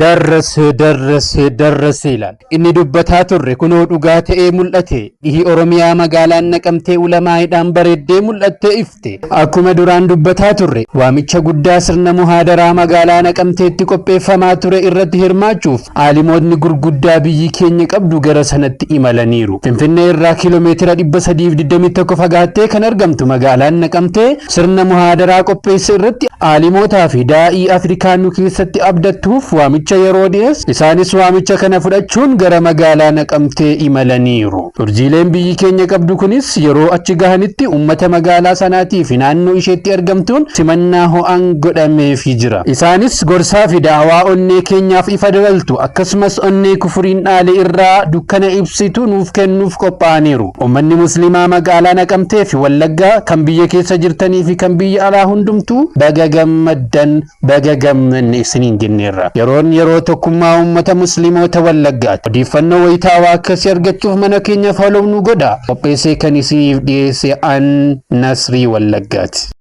ደረስ ይላል inni dubbataa turre kunoo dhugaa ta'ee mul'ate dhihi oromiyaa magaalaan naqamtee ulamaa'idhaan bareeddee mul'atte ifte akkuma duraan dubbataa turre waamicha guddaa sirna muhaadaraa magaalaa naqamteetti qopheeffamaa ture irratti hirmaachuuf aalimoonni gurguddaa biyyi keenya qabdu gara sanatti imalaniiru. Finfinnee irraa kiiloomeetira 321 fagaattee kan argamtu magaalaan naqamtee sirna muhaadaraa qopheesse irratti aalimootaa fi daa'ii afrikaanuu keessatti abdattuuf waamicha yeroo dhiyees isaanis waamicha kana fudhachuun gara magaalaa naqamtee imalaniiru. Urjiileen biyyi keenya qabdu kunis yeroo achi gahanitti ummata magaalaa sanaatii fi naannoo isheetti argamtuun simannaa ho'aan godhameefii jira. Isaanis gorsaa fi daawaa onnee keenyaaf ifa dabaltu akkasumas onnee kufuriin dhaale irraa dukkana ibsitu nuuf kennuuf qophaa'aniiru. Ummanni muslimaa magaalaa naqamtee fi wallaggaa kan biyya keessa jirtanii fi kan biyya alaa hundumtuu baga gammanne isiniin jenneerra. Yeroo tokkummaa ummata musliimoota wallaggaati. Odeeffannoo wayitaawaa akkasii argachuuf mana keenya follow nu godhaa. Qopheessee kan isiniif dhiyeesse an Nasrii Wallaggaati.